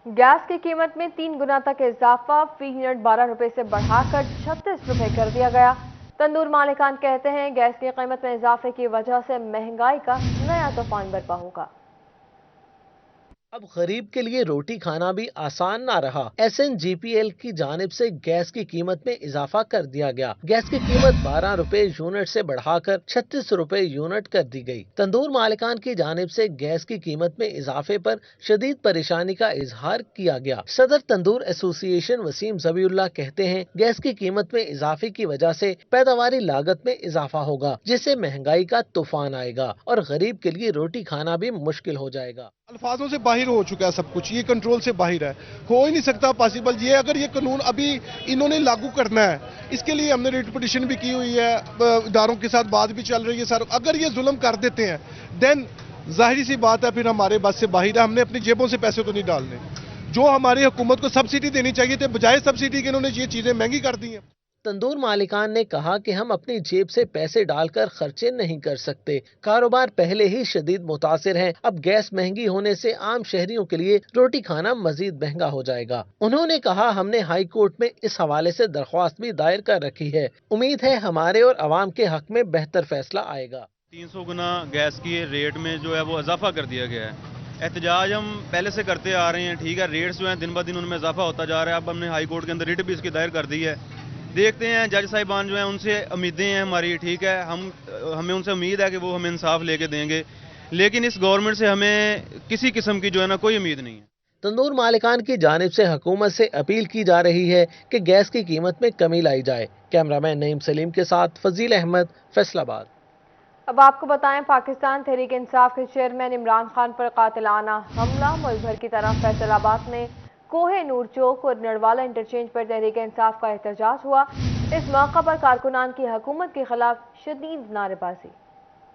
Gas की कीमत में 3 गुना तक इजाफा, फी यूनिट 12 रुपए से बढ़ाकर 36 रुपए कर दिया गया। तंदूर मालिकान कहते हैं गैस की कीमत में इजाफे की वजह से महंगाई का नया तूफान बरपा होगा। अब गरीब के लिए रोटी खाना भी आसान ना रहा। SNGPL की जानिब से गैस की कीमत में इजाफा कर दिया गया। गैस की कीमत 12 रुपए यूनिट से बढ़ाकर 36 रुपए यूनिट कर दी गई। तंदूर मालिकान की जानिब से गैस की कीमत में इजाफे पर शदीद परेशानी का इजहार किया गया। सदर तंदूर एसोसिएशन वसीम ज़बीउल्लाह कहते हैं गैस की कीमत में इजाफे की वजह से पैदावारी लागत में इजाफा होगा, जिससे महंगाई का तूफान आएगा और गरीब के लिए रोटी खाना भी मुश्किल हो जाएगा। अल्फाजों से बाहर हो चुका है सब कुछ, ये कंट्रोल से बाहर है, हो ही नहीं सकता पॉसिबल। ये अगर ये कानून अभी इन्होंने लागू करना है, इसके लिए हमने रिट पिटीशन भी की हुई है, इदारों के साथ बात भी चल रही है सर। अगर ये जुल्म कर देते हैं देन जाहिर सी बात है फिर हमारे बस से बाहर है। हमने अपनी जेबों से पैसे तो नहीं डालने। जो हमारी हुकूमत को सब्सिडी देनी चाहिए थी, बजाय सब्सिडी के इन्होंने ये चीजें महंगी कर दी हैं। तंदूर मालिकान ने कहा कि हम अपनी जेब से पैसे डालकर खर्चे नहीं कर सकते। कारोबार पहले ही शदीद मुतासिर है। अब गैस महंगी होने से आम शहरियों के लिए रोटी खाना मजीद महंगा हो जाएगा। उन्होंने कहा हमने हाई कोर्ट में इस हवाले से दरख्वास्त भी दायर कर रखी है। उम्मीद है हमारे और अवाम के हक में बेहतर फैसला आएगा। 300 गुना गैस की रेट में जो है वो इजाफा कर दिया गया है। एहतजाज हम पहले से करते आ रहे हैं, ठीक है, रेट्स जो हैं दिन ब दिन उनमें इजाफा होता जा रहा है। अब हमने हाई कोर्ट के अंदर रिट भी इसकी दायर कर दी है। देखते हैं, जज साहिबान जो हैं उनसे उम्मीदें हैं हमारी, ठीक है, हमें उनसे उम्मीद है कि वो हमें इंसाफ लेके देंगे, लेकिन इस गवर्नमेंट से हमें किसी किस्म की जो है ना कोई उम्मीद नहीं है। तंदूर मालिकान की जानिब से हुकूमत से अपील की जा रही है कि गैस की कीमत में कमी लाई जाए। कैमरामैन नईम सलीम के साथ फजील अहमद, फैसलाबाद। अब आपको बताएं, पाकिस्तान तहरीक इंसाफ के चेयरमैन इमरान खान पर कातिलाना हमला। मुल्क भर की तरफ फैसलाबाद में कोहे नूर चौक और नड़वाला इंटरचेंज पर तहरीक इंसाफ का एहतजाज हुआ। इस मौका पर कारकुनान की हुकूमत के खिलाफ शदीद नारेबाजी।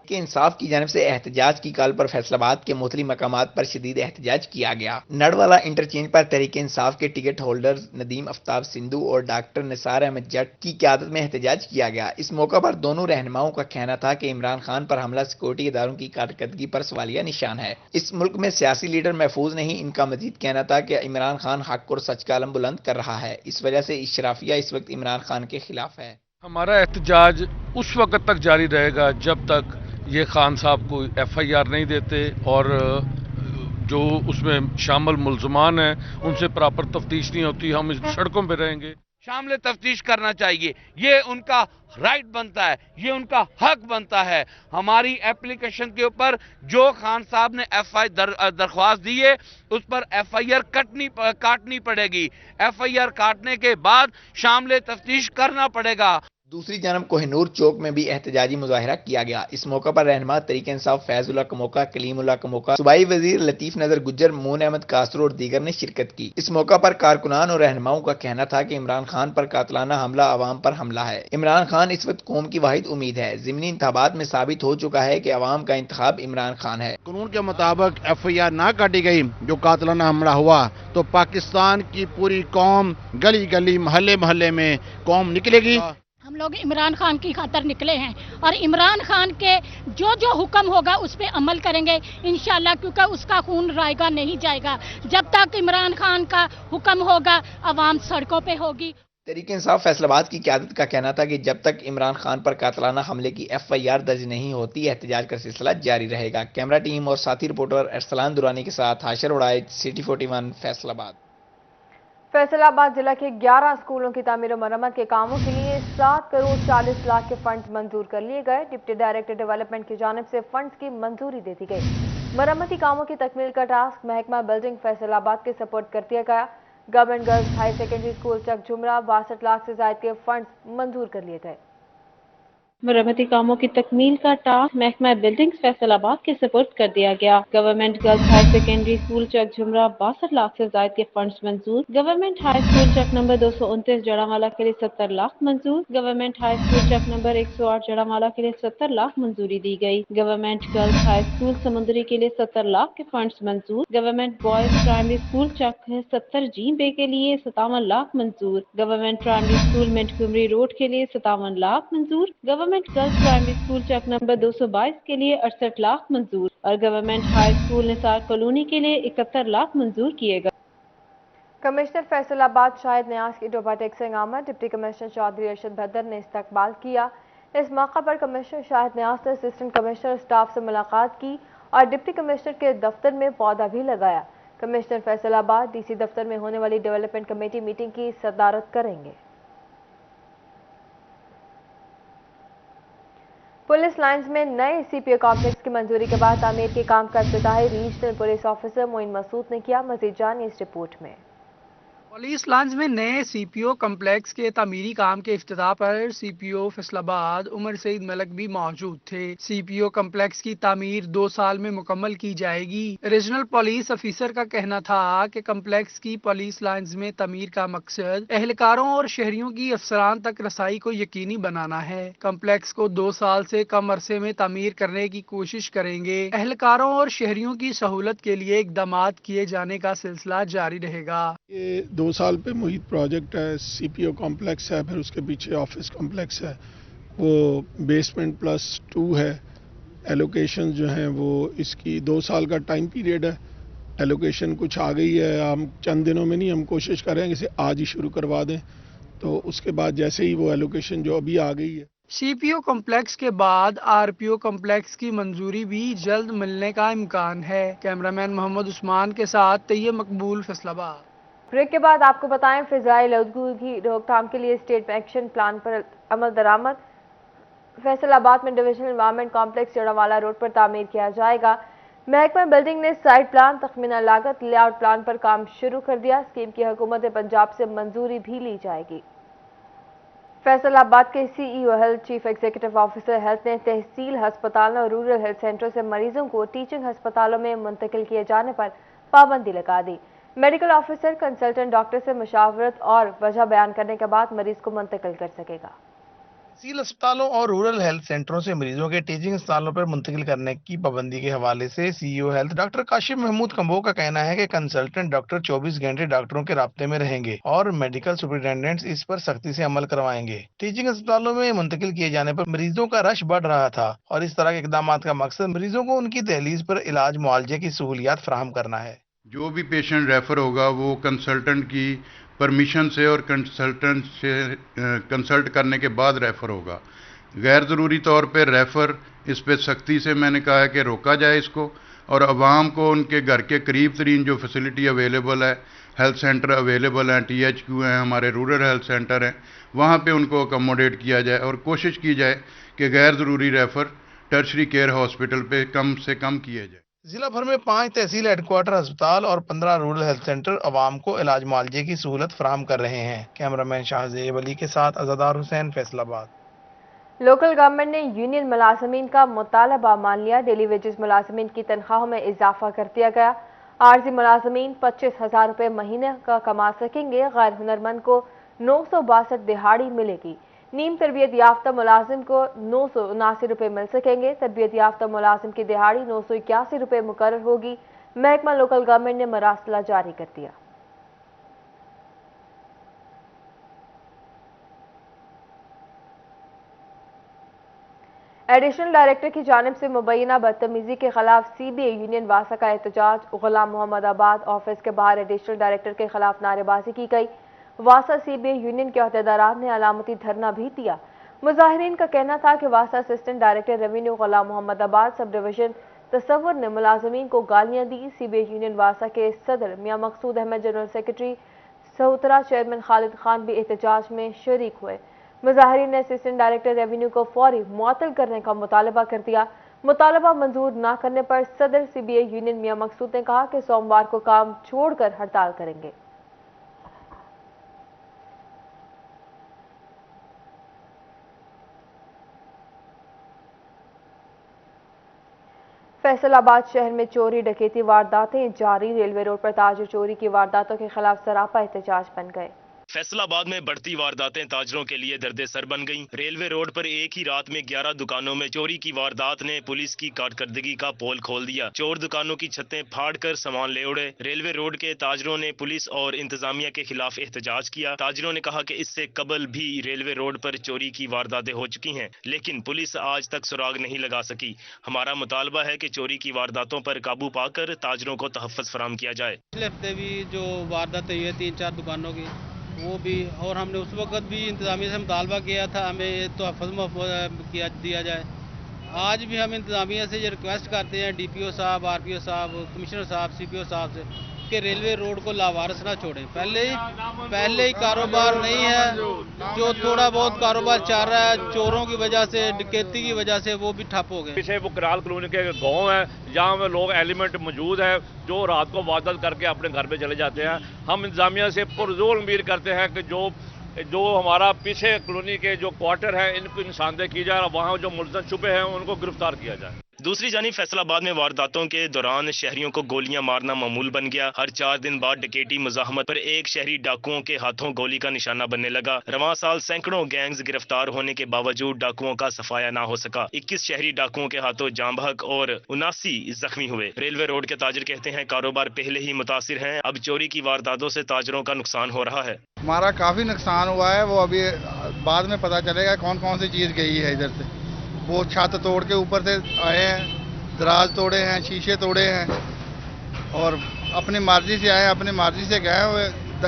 के इंसाफ की जानिब से एहतजाज की कॉल पर फैसलाबाद के मुख्तलिफ मकामात पर शदीद एहतजाज किया गया। नड़वाला इंटरचेंज पर तहरीक इंसाफ के टिकट होल्डर नदीम अफ्ताब सिंधु और डॉक्टर निसार अहमद जट की क़यादत में एहतजाज किया गया। इस मौका पर दोनों रहनुमाओं का कहना था कि इमरान खान पर हमला सिक्योरिटी इदारों की कारकर्दगी पर सवालिया निशान है। इस मुल्क में सियासी लीडर महफूज नहीं। इनका मजीद कहना था कि इमरान खान हक और सच का अलम बुलंद कर रहा है, इस वजह से इशराफिया इस वक्त इमरान खान के खिलाफ है। हमारा एहतजाज उस वक्त तक जारी रहेगा जब तक ये खान साहब को FIR नहीं देते और जो उसमें शामिल मुल्ज़मान हैं उनसे प्रॉपर तफ्तीश नहीं होती। हम इस सड़कों पे रहेंगे। शामिल तफ्तीश करना चाहिए, ये उनका राइट बनता है, ये उनका हक बनता है। हमारी एप्लीकेशन के ऊपर जो खान साहब ने दरख्वास्त दी है उस पर FIR काटनी पड़ेगी। FIR काटने के बाद शामिल तफ्तीश करना पड़ेगा। दूसरी जानब कोहिनूर चौक में भी एहतजाजी मुजाहिरा किया गया। इस मौका पर रहनुमा तहरीक इंसाफ फैजुल्लाह कमोका, कलीमुल्लाह कमोका, सूबाई वजीर लतीफ नजर गुज्जर, मून अहमद कासरो और दीगर ने शिरकत की। इस मौका पर कारकुनान और रहनुमाओं का कहना था कि इमरान खान पर कातलाना हमला अवाम पर हमला है। इमरान खान इस वक्त कौम की वाहिद उम्मीद है। ज़िमनी इंतखाबात में साबित हो चुका है कि अवाम का इंतखाब इमरान खान है। कानून के मुताबिक FIR ना काटी गई जो कातलाना हमला हुआ तो पाकिस्तान की पूरी कौम गली गली मोहल्ले मोहल्ले में कौम निकलेगी। हम लोग इमरान खान की खातर निकले हैं और इमरान खान के जो जो हुक्म होगा उस पर अमल करेंगे इंशाल्लाह, क्योंकि उसका खून रायगा नहीं जाएगा। जब तक इमरान खान का हुक्म होगा अवाम सड़कों पे होगी। तहरीक इंसाफ फैसलाबाद की क़यादत का कहना था कि जब तक इमरान खान पर कातलाना हमले की FIR दर्ज नहीं होती एहतजाज का सिलसिला जारी रहेगा। कैमरा टीम और साथी रिपोर्टर अरसलान दुरानी के साथ हाशिर उड़ाइज, सिटी 41, फैसलाबाद। फैसलाबाद जिला के 11 स्कूलों की तामीर और मरम्मत के कामों के लिए 7 करोड़ 40 लाख के फंड मंजूर कर लिए गए। डिप्टी डायरेक्टर डेवलपमेंट की जानिब से फंड्स की मंजूरी दे दी गई। मरम्मती कामों की तकमील का टास्क महकमा बिल्डिंग फैसलाबाद के सपोर्ट कर दिया गया। Government girls high secondary school Chak Jhumra 62 lakh से ज्यादा के फंड्स मंजूर कर लिए गए। मरम्मती कामों की तकमील का टास्क महकमा बिल्डिंग्स फैसलाबाद के सपोर्ट कर दिया गया। Government girls high secondary school Chak Jhumra 62 lakh से ज्यादा के फंड्स मंजूर। Government high school Chak number 229 Jaranwala के लिए 70 लाख मंजूर। Government high school Chak number 108 Jaranwala के लिए 70 लाख मंजूरी दी गई। गवर्नमेंट गर्ल्स हाई स्कूल समुद्री के लिए 70 लाख के फंड्स मंजूर। गवर्नमेंट बॉयज प्राइमरी स्कूल चक 70 जी बे के लिए 57 लाख मंजूर। गवर्नमेंट प्राइमरी स्कूल मिंटगुमरी रोड के लिए 57 लाख मंजूर। Government girls primary school Chak number 222 के लिए 68 लाख मंजूर और government high school Nisar colony के लिए 71 लाख मंजूर किए गए। कमिश्नर फैसलाबाद शाहिद न्याज की डोभाटेक से आमद डिप्टी कमिश्नर चौधरी अरशद भद्दर ने इस्तकबाल किया। इस मौका पर कमिश्नर शाहिद न्याज ने असिस्टेंट कमिश्नर स्टाफ से मुलाकात की और डिप्टी कमिश्नर के दफ्तर में पौधा भी लगाया। कमिश्नर फैसलाबाद डीसी दफ्तर में होने वाली डेवलपमेंट कमेटी मीटिंग की सदारत करेंगे। पुलिस लाइंस में नए सीपीओ कॉम्प्लेक्स की मंजूरी के बाद तामीर के काम का इफ्तिताह regional police officer Moin Masood ने किया। मजीद जानिए इस रिपोर्ट में। पुलिस लाइंस में नए सीपीओ कम्प्लेक्स के तामीरी काम के इफ्तिताह पर सीपीओ फैसलाबाद उमर सईद मलक भी मौजूद थे। सीपीओ कम्प्लेक्स की तामीर 2 साल में मुकम्मल की जाएगी। रीजनल पुलिस ऑफिसर का कहना था कि कम्प्लेक्स की पुलिस लाइंस में तामीर का मकसद एहलकारों और शहरियों की अफसरान तक रसाई को यकीनी बनाना है। कम्प्लेक्स को 2 साल से कम अरसे में तामीर करने की कोशिश करेंगे। एहलकारों और शहरियों की सहूलत के लिए इकदाम किए जाने का सिलसिला जारी रहेगा। 2 साल पे मुहित प्रोजेक्ट है, सीपीओ कॉम्प्लेक्स है, फिर उसके पीछे ऑफिस कॉम्प्लेक्स है, वो बेसमेंट +2 है। एलोकेशन जो हैं वो इसकी 2 साल का टाइम पीरियड है। एलोकेशन कुछ आ गई है, हम चंद दिनों में नहीं, हम कोशिश करेंगे इसे आज ही शुरू करवा दें, तो उसके बाद जैसे ही वो एलोकेशन जो अभी आ गई है। सीपीओ कॉम्प्लेक्स के बाद आरपीओ कॉम्प्लेक्स की मंजूरी भी जल्द मिलने का इम्कान है। कैमरामैन मोहम्मद उस्मान के साथ तैयब मकबूल, फैसलाबाद। ब्रेक के बाद आपको बताएं फिजाई आलूदगी की रोकथाम के लिए स्टेट एक्शन प्लान पर अमल दरामद। फैसलाबाद में divisional environment complex Jaranwala road पर तामीर किया जाएगा। महकमा बिल्डिंग ने साइट प्लान, तखमीना लागत, लेआउट प्लान पर काम शुरू कर दिया। स्कीम की हुकूमत पंजाब से मंजूरी भी ली जाएगी। फैसलाबाद के CEO health chief executive officer health ने तहसील अस्पतालों और रूरल हेल्थ सेंटरों से मरीजों को टीचिंग अस्पतालों में मुंतकिल किए जाने पर पाबंदी लगा दी। मेडिकल ऑफिसर कंसल्टेंट डॉक्टर से मशावरत और वजह बयान करने के बाद मरीज को मुंतकिल कर सकेगा। तहसील अस्पतालों और रूरल हेल्थ सेंटरों से मरीजों के टीचिंग अस्पतालों पर मुंतकिल करने की पाबंदी के हवाले से CEO health doctor Kashif Mahmood Kambo का कहना है कि कंसल्टेंट डॉक्टर 24 घंटे डॉक्टरों के राब्ते में रहेंगे और मेडिकल सुपरिटेंडेंट्स इस पर सख्ती से अमल करवाएंगे। टीचिंग अस्पतालों में मुंतकिल किए जाने पर मरीजों का रश बढ़ रहा था और इस तरह के इकदाम का मकसद मरीजों को उनकी दहलीज पर इलाज मुआवजे की सहूलियात फराहम करना है। जो भी पेशेंट रेफर होगा वो कंसल्टेंट की परमिशन से और कंसल्टेंट से कंसल्ट करने के बाद रेफर होगा। गैर ज़रूरी तौर पे रेफर इस पे सख्ती से मैंने कहा है कि रोका जाए इसको, और आवाम को उनके घर के करीब तरीन जो फैसिलिटी अवेलेबल है, हेल्थ सेंटर अवेलेबल हैं, THQ हैं, हमारे रूरल हेल्थ सेंटर हैं, वहाँ पे उनको अकोमोडेट किया जाए और कोशिश की जाए कि गैर ज़रूरी रेफर टर्शरी केयर हॉस्पिटल पे कम से कम किए जाए। जिला भर में 5 तहसील हेडक्वार्टर अस्पताल और 15 रूरल हेल्थ सेंटर अवाम को इलाज मुआवजे की सहूलत फराहम कर रहे हैं। कैमरामैन शाहजेब अली के साथ अज़ादार हुसैन, फैसलाबाद। लोकल गवर्नमेंट ने यूनियन मुलाजमीन का मुतालबा मान लिया। डेली वेजेस मुलाजमीन की तनख्वाहों में इजाफा कर दिया गया। आर्जी मुलाजमीन 25,000 रुपये महीने का कमा सकेंगे। गैर हुनरमंद को 962 दिहाड़ी मिलेगी। नीम तरबियत याफ्ता मुलाजिम को 979 रुपये मिल सकेंगे। तरबियत याफ्ता मुलाजिम की दिहाड़ी 981 रुपये मुकर्रर होगी। महकमा लोकल गवर्नमेंट ने मरासला जारी कर दिया। एडिशनल डायरेक्टर की जानिब से मुबैना बदतमीजी के खिलाफ CBA यूनियन वासा का एहतजाज। गुलाम मोहम्मद आबाद ऑफिस के बाहर एडिशनल डायरेक्टर के खिलाफ नारेबाजी की गई। वासा CBA यूनियन के अहदेदारान ने अलामती धरना भी दिया। मुजाहिरीन का कहना था कि वासा असिस्टेंट डायरेक्टर रेवेन्यू गुलाम मोहम्मद आबाद सब डिवीजन तसव्वुर ने मुलाजमीन को गालियां दी। CBA यूनियन वासा के सदर Mian Maqsood Ahmed, general secretary Sahutra chairman Khalid Khan भी एहतजाज में शरीक हुए। मुजाहिरीन ने असिस्टेंट डायरेक्टर रेवेन्यू को फौरी मुअत्तल करने का मुतालबा कर दिया। मुतालबा मंजूर न करने पर सदर CBA यूनियन मियां मकसूद ने कहा कि सोमवार को काम छोड़कर हड़ताल करेंगे। फैसलाबाद शहर में चोरी डकैती वारदातें जारी। रेलवे रोड पर ताजर चोरी की वारदातों के खिलाफ सरापा एहतजाज बन गए। फैसला आबाद में बढ़ती वारदातें ताजरों के लिए दर्द सर बन गईं। रेलवे रोड पर एक ही रात में 11 दुकानों में चोरी की वारदात ने पुलिस की कारकर्दगी का पोल खोल दिया। चोर दुकानों की छतें फाड़कर सामान ले उड़े। रेलवे रोड के ताजरों ने पुलिस और इंतजामिया के खिलाफ एहतजाज किया। ताजरों ने कहा कि इससे कबल भी रेलवे रोड पर चोरी की वारदातें हो चुकी हैं, लेकिन पुलिस आज तक सुराग नहीं लगा सकी। हमारा मुतालबा है कि चोरी की वारदातों पर काबू पाकर ताजरों को तहफ़्फ़ुज़ फराहम किया जाए। पिछले हफ्ते भी जो वारदातें हुई है 3-4 दुकानों की, वो भी, और हमने उस वक्त भी इंतजामिया से मुतालबा किया था हमें तहफ़्फ़ुज़ किया दिया जाए। आज भी हम इंतजामिया से ये रिक्वेस्ट करते हैं DPO साहब, RPO साहब, कमिश्नर साहब, CPO साहब से कि रेलवे रोड को लावारिस ना छोड़ें। पहले ही कारोबार नहीं है, जो थोड़ा बहुत कारोबार चल रहा है चोरों की वजह से, डकैती की वजह से, वो भी ठप हो गए। पीछे वो कराल कॉलोनी के गांव है जहाँ में लोग एलिमेंट मौजूद है जो रात को वारदात करके अपने घर पे चले जाते हैं। हम इंतजामिया से पुरजोर उम्मीद करते हैं कि जो हमारा पीछे कॉलोनी के जो क्वार्टर है इनको निशानदेही की जाए और वहाँ जो मुलज़िम छुपे हैं उनको गिरफ्तार किया जाए। दूसरी जानिब फैसलाबाद में वारदातों के दौरान शहरियों को गोलियां मारना मामूल बन गया। हर 4 दिन बाद डकैती मुजाहमत पर एक शहरी डाकुओं के हाथों गोली का निशाना बनने लगा। रवां साल सैकड़ों गैंग्स गिरफ्तार होने के बावजूद डाकुओं का सफाया ना हो सका। 21 शहरी डाकुओं के हाथों जाम बहक और 79 जख्मी हुए। रेलवे रोड के ताजर कहते हैं कारोबार पहले ही मुतासिर हैं, अब चोरी की वारदातों से ताजरों का नुकसान हो रहा है। हमारा काफ़ी नुकसान हुआ है, वो अभी बाद में पता चलेगा कौन कौन सी चीज़ गई है इधर से। वो छत तोड़ के ऊपर से आए हैं, दराज तोड़े हैं, शीशे तोड़े हैं और अपनी मर्जी से आए, अपनी मर्जी से गए हुए।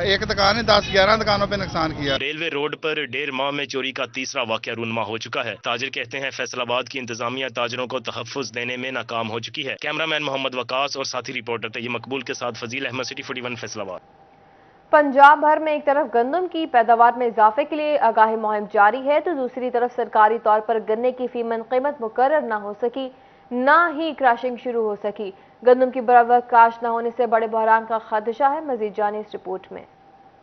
एक दुकान है 10-11 दुकानों पे नुकसान किया। रेलवे रोड पर 1.5 माह में चोरी का तीसरा वाकया रूनमा हो चुका है। ताजिर कहते हैं फैसलाबाद की इंतजामिया ताजरों को तहफ़्फ़ुज़ देने में नाकाम हो चुकी है। कैमरामैन मोहम्मद वकास और साथी रिपोर्टर तैयब मकबूल के साथ फजील अहमद, सिटी 41 फैसलाबाद। पंजाब भर में एक तरफ गंदम की पैदावार में इजाफे के लिए आगाही मुहिम जारी है, तो दूसरी तरफ सरकारी तौर पर गन्ने की फीमन कीमत मुकर्रर न हो सकी, ना ही क्रशिंग शुरू हो सकी। गंदम की बराबर काश्त न होने से बड़े बहरान का खदशा है। मजीद जानिए इस रिपोर्ट में।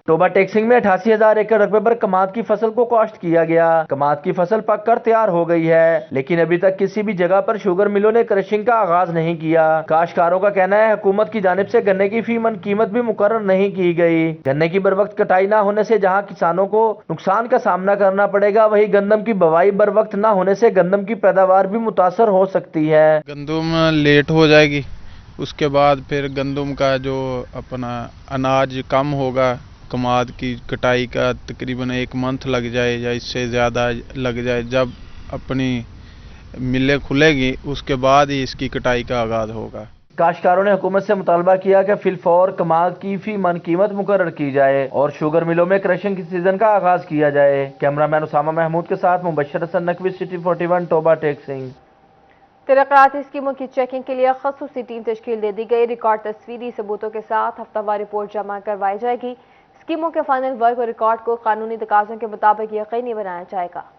टोबा टेक्सिंग में 88,000 एकड़ रकबे पर कमाद की फसल को काश्त किया गया। कमाद की फसल पक कर तैयार हो गई है, लेकिन अभी तक किसी भी जगह पर शुगर मिलों ने क्रशिंग का आगाज नहीं किया। काश्तकारों का कहना है हुकूमत की जानिब से गन्ने की फी मन कीमत भी मुकर्रर नहीं की गई। गन्ने की बर वक्त कटाई न होने से जहाँ किसानों को नुकसान का सामना करना पड़ेगा, वही गंदम की बवाई बर वक्त न होने से गंदम की पैदावार भी मुतासर हो सकती है। गंदम लेट हो जाएगी, उसके बाद फिर गंदम का जो अपना अनाज कम होगा। कमाद की कटाई का तकरीबन 1 मंथ लग जाए या इससे ज़्यादा लग जाए। जब अपनी मिलें खुलेगी उसके बाद ही इसकी कटाई का आगाज़ होगा। काश्तकारों ने हुकूमत से मुतालबा किया कि फिलफौर कमाद की फी मन कीमत मुकर्रर की जाए और शुगर मिलों में क्रशिंग की सीजन का आगाज किया जाए। कैमरामैन उसामा महमूद के साथ मुबशर हसन नकवी, सिटी 41 टोबा टेक्सिंग। तरक्याती स्कीमों की चेकिंग के लिए खसूसी टीम तश्कील दे दी गई। रिकॉर्ड तस्वीरी सबूतों के साथ हफ्तावार रिपोर्ट जमा करवाई जाएगी। स्कीमों के फाइनल वर्क और रिकॉर्ड को कानूनी तकाज़ों के मुताबिक यकीनी बनाया जाएगा।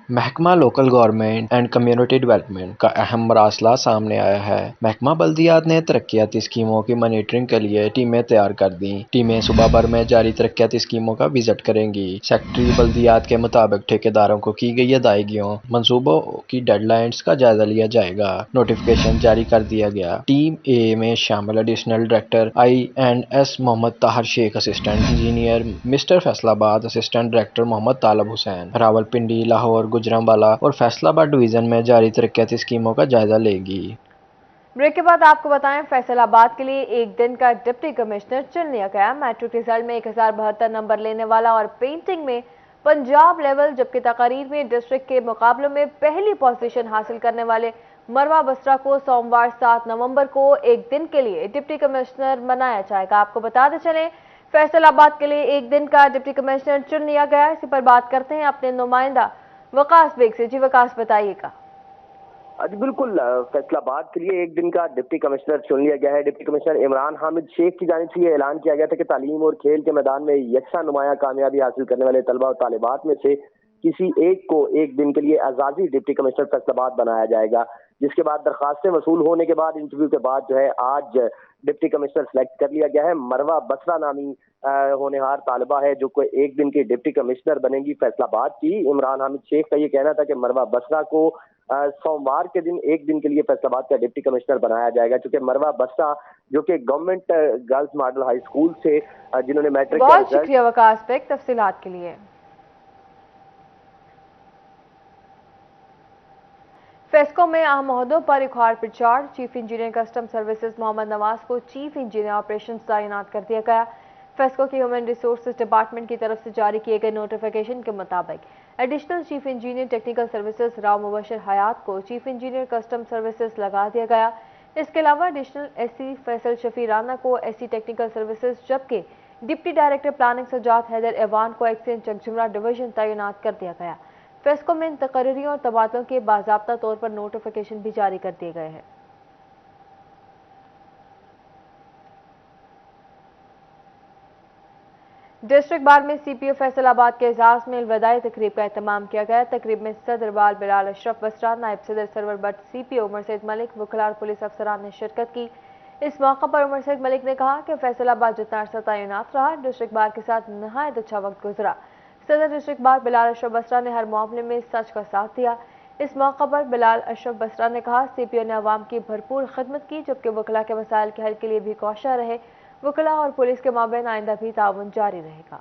महकमा local government and community development का अहम मरासला सामने आया है। महकमा बल्दियात ने तरक्याती स्कीमों की मॉनिटरिंग के लिए टीमें तैयार कर दी। टीमें सुबह भर में जारी तरक्याती स्कीमों का विजिट करेंगी। सेक्रेटरी बल्दियात के मुताबिक ठेकेदारों को की गई अदायगियों मंसूबों की डेडलाइंस का जायजा लिया जाएगा। नोटिफिकेशन जारी कर दिया गया। टीम ए में शामिल additional director I&S Muhammad Tahir Sheikh, assistant engineer mister Faisalabad, assistant director Muhammad Talib Hussain Rawalpindi, Lahore, Gujranwala और फैसलाबाद डिवीजन में जारी तरक्याती स्कीमों का जायजा लेगी। ब्रेक के बाद आपको बताएं फैसलाबाद के लिए एक दिन का डिप्टी कमिश्नर चुन लिया गया। मैट्रिक रिजल्ट में 1072 नंबर लेने वाला और पेंटिंग में पंजाब लेवल, जबकि तकारीर में डिस्ट्रिक्ट के मुकाबलों में पहली पोजीशन हासिल करने वाले मरवा बसरा को सोमवार 7 नवंबर को एक दिन के लिए डिप्टी कमिश्नर बनाया जाएगा। आपको बताते चलें फैसलाबाद के लिए एक दिन का डिप्टी कमिश्नर चुन लिया गया। इसी पर बात करते हैं अपने नुमाइंदा वकास बेग से। जी वकास, बताइएगा। जी बिल्कुल, फैसलाबाद के लिए एक दिन का डिप्टी कमिश्नर चुन लिया गया है। डिप्टी कमिश्नर इमरान हामिद शेख की जानिब से ये ऐलान किया गया था कि तालीम और खेल के मैदान में यकसा नुमाया कामयाबी हासिल करने वाले तलबा और तालिबात में से किसी एक को एक दिन के लिए एजाजी डिप्टी कमिश्नर फैसलाबाद बनाया जाएगा, जिसके बाद दरखास्तें वसूल होने के बाद इंटरव्यू के बाद जो है आज डिप्टी कमिश्नर सेलेक्ट कर लिया गया है। मरवा बसरा नामी होनहार तालिबा है जो कोई एक दिन की डिप्टी कमिश्नर बनेगी फैसलाबाद की। इमरान हामिद शेख का ये कहना था कि मरवा बसरा को सोमवार के दिन एक दिन के लिए फैसलाबाद का डिप्टी कमिश्नर बनाया जाएगा, क्योंकि मरवा बस्ता जो कि government girls model high school से जिन्होंने मैट्रिक का बहुत शुक्रिया वकास बेग तफसीलात के लिए। फेस्को में अहम ओहदों पर इख्तियार पिचार, chief engineer custom services Mohammad Nawaz को चीफ इंजीनियर ऑपरेशंस तैनात कर दिया गया। फेस्को की ह्यूमन रिसोर्सेज डिपार्टमेंट की तरफ से जारी किए गए नोटिफिकेशन के मुताबिक additional chief engineer technical services Rao Mubashar Hayat को चीफ इंजीनियर कस्टम सर्विसेज लगा दिया गया। इसके अलावा एडिशनल एससी फैसल शफी राना को एससी टेक्निकल सर्विसेज, जबकि deputy director planning Sajjad Haider Awan को एक्सचेंज चकझुमरा डिवीजन तैनात कर दिया गया। फेस्को में तकर्रियों और तबादलों के बाज़ाब्ता तौर पर नोटिफिकेशन भी जारी कर दिए गए हैं। डिस्ट्रिक्ट बार में सीपीओ फैसलाबाद के एजाज में अलविदाई तकरीब का एहतमाम किया गया। तकरीब में सदर बाल बिलाल अशरफ बसरा, नायब सदर सरवर बट, सीपीओ उमर सईद मलिक, वकला और पुलिस अफसरान ने शिरकत की। इस मौके पर उमर सईद मलिक ने कहा कि फैसलाबाद जितना अरसा तैनात रहा, डिस्ट्रिक्ट बार के साथ नहायत अच्छा वक्त गुजरा। सदर डिस्ट्रिक्ट बार बिलाल अशरफ बसरा ने हर मामले में सच का साथ दिया। इस मौके पर बिलाल अशरफ बसरा ने कहा, सीपीओ ने अवाम की भरपूर खिदमत की, जबकि वकला के मसाइल के हल के लिए भी कोशा रहे। वकला और पुलिस के माबैन आइंदा भी ताउन जारी रहेगा।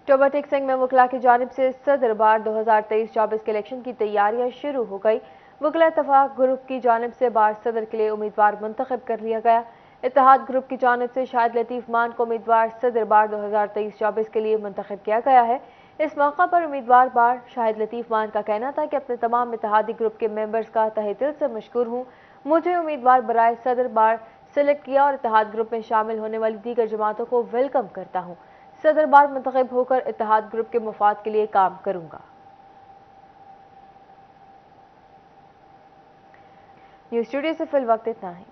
टोबा सिंह में वकला की जानिब से सदर बार 2023-24 के इलेक्शन की तैयारियां शुरू हो गई। वकला इत्तफाक ग्रुप की जानिब से बार सदर के लिए उम्मीदवार मुंतखब कर लिया गया। इत्तेहाद ग्रुप की जानिब से शाहिद लतीफ मान को उम्मीदवार सदर बार 2023-24 के लिए मुंतखब किया गया है। इस मौका पर उम्मीदवार बार शाहिद लतीफ मान का कहना था कि अपने तमाम इत्तेहादी ग्रुप के मेंबर्स का तहे दिल से मशकूर हूँ। मुझे उम्मीदवार बराए सदर बार सेलेक्ट किया और इत्तेहाद ग्रुप में शामिल होने वाली दीगर जमातों को वेलकम करता हूँ। सदर बार मुंतखब होकर इत्तेहाद ग्रुप के मुफाद के लिए काम करूंगा। न्यूज़ स्टूडियो से फिल वक्त इतना ही।